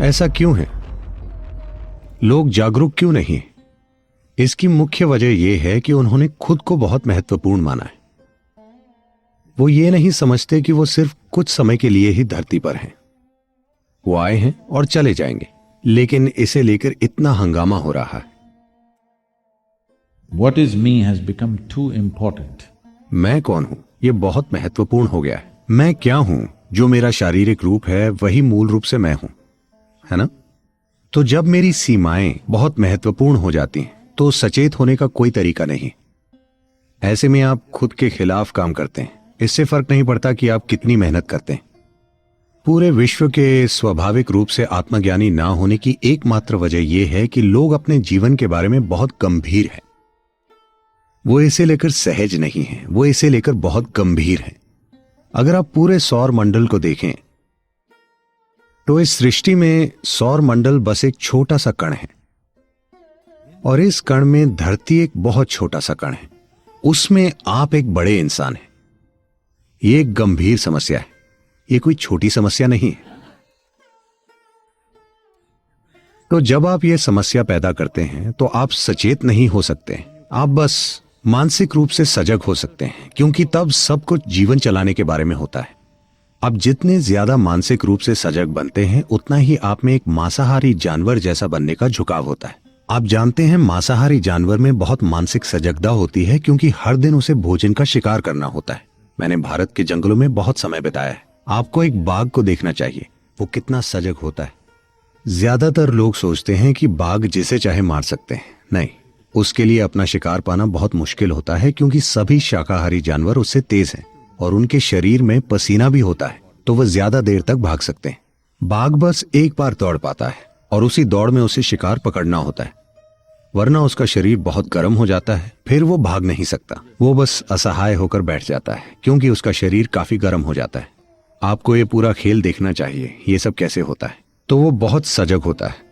ऐसा क्यों है? लोग जागरूक क्यों नहीं हैं? इसकी मुख्य वजह यह है कि उन्होंने खुद को बहुत महत्वपूर्ण माना है। वो ये नहीं समझते कि वो सिर्फ कुछ समय के लिए ही धरती पर हैं। वो आए हैं और चले जाएंगे, लेकिन इसे लेकर इतना हंगामा हो रहा है। What is me has become too important. मैं कौन हूं ये बहुत महत्वपूर्ण हो गया है। मैं क्या हूं? जो मेरा शारीरिक रूप है वही मूल रूप से मैं हूं, है ना? तो जब मेरी सीमाएं बहुत महत्वपूर्ण हो जाती हैं तो सचेत होने का कोई तरीका नहीं। ऐसे में आप खुद के खिलाफ काम करते हैं। इससे फर्क नहीं पड़ता कि आप कितनी मेहनत करते हैं। पूरे विश्व के स्वाभाविक रूप से आत्मज्ञानी ना होने की एकमात्र वजह यह है कि लोग अपने जीवन के बारे में बहुत गंभीर हैं। वो इसे लेकर सहज नहीं हैं, वो इसे लेकर बहुत गंभीर हैं। अगर आप पूरे सौर मंडल को देखें तो इस सृष्टि में सौर मंडल बस एक छोटा सा कण है और इस कण में धरती एक बहुत छोटा सा कण है। उसमें आप एक बड़े इंसान हैं। ये एक गंभीर समस्या है, ये कोई छोटी समस्या नहीं है। तो जब आप ये समस्या पैदा करते हैं तो आप सचेत नहीं हो सकते, आप बस मानसिक रूप से सजग हो सकते हैं, क्योंकि तब सब कुछ जीवन चलाने के बारे में होता है। आप जितने ज्यादा मानसिक रूप से सजग बनते हैं उतना ही आप में एक मांसाहारी जानवर जैसा बनने का झुकाव होता है। आप जानते हैं मांसाहारी जानवर में बहुत मानसिक सजगता होती है, क्योंकि हर दिन उसे भोजन का शिकार करना होता है। मैंने भारत के जंगलों में बहुत समय बिताया है। आपको एक बाघ को देखना चाहिए, वो कितना सजग होता है। ज्यादातर लोग सोचते हैं कि बाघ जिसे चाहे मार सकते हैं। नहीं, उसके लिए अपना शिकार पाना बहुत मुश्किल होता है, क्योंकि सभी शाकाहारी जानवर उससे तेज हैं और उनके शरीर में पसीना भी होता है, तो वह ज्यादा देर तक भाग सकते हैं। बाघ बस एक बार दौड़ पाता है और उसी दौड़ में उसे शिकार पकड़ना होता है, वरना उसका शरीर बहुत गर्म हो जाता है। फिर वो भाग नहीं सकता, वो बस असहाय होकर बैठ जाता है, क्योंकि उसका शरीर काफी गर्म हो जाता है। आपको ये पूरा खेल देखना चाहिए, ये सब कैसे होता है। तो वो बहुत सजग होता है।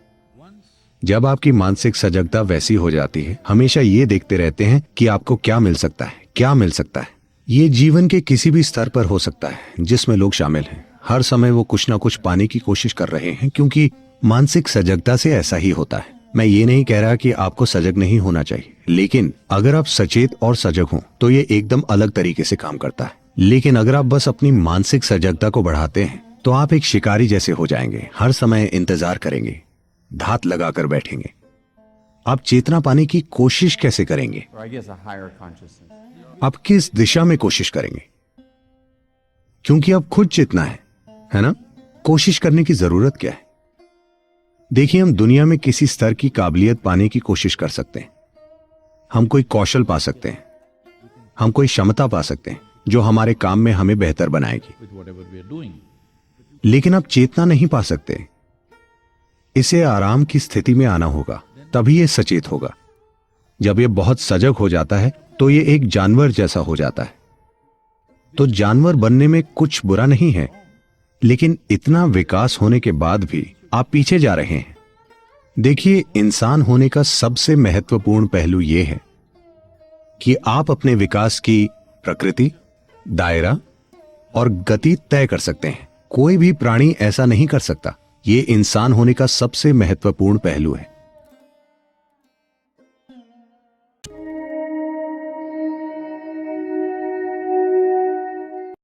जब आपकी मानसिक सजगता वैसी हो जाती है, हमेशा ये देखते रहते हैं कि आपको क्या मिल सकता है, क्या मिल सकता है। ये जीवन के किसी भी स्तर पर हो सकता है जिसमें लोग शामिल हैं। हर समय वो कुछ ना कुछ पाने की कोशिश कर रहे हैं, क्योंकि मानसिक सजगता से ऐसा ही होता है। मैं ये नहीं कह रहा कि आपको सजग नहीं होना चाहिए, लेकिन अगर आप सचेत और सजग हों तो ये एकदम अलग तरीके से काम करता है। लेकिन अगर आप बस अपनी मानसिक सजगता को बढ़ाते हैं तो आप एक शिकारी जैसे हो जाएंगे। हर समय इंतजार करेंगे, धात लगाकर बैठेंगे। आप चेतना पाने की कोशिश कैसे करेंगे? आप किस दिशा में कोशिश करेंगे? क्योंकि आप खुद चेतना है ना? कोशिश करने की जरूरत क्या है? देखिए, हम दुनिया में किसी स्तर की काबिलियत पाने की कोशिश कर सकते हैं। हम कोई कौशल पा सकते हैं, हम कोई क्षमता पा सकते हैं जो हमारे काम में हमें बेहतर बनाएगी। लेकिन आप चेतना नहीं पा सकते। इसे आराम की स्थिति में आना होगा, तभी ये सचेत होगा। जब ये बहुत सजग हो जाता है तो ये एक जानवर जैसा हो जाता है। तो जानवर बनने में कुछ बुरा नहीं है, लेकिन इतना विकास होने के बाद भी आप पीछे जा रहे हैं। देखिए, इंसान होने का सबसे महत्वपूर्ण पहलू यह है कि आप अपने विकास की प्रकृति, दायरा और गति तय कर सकते हैं। कोई भी प्राणी ऐसा नहीं कर सकता। यह इंसान होने का सबसे महत्वपूर्ण पहलू है।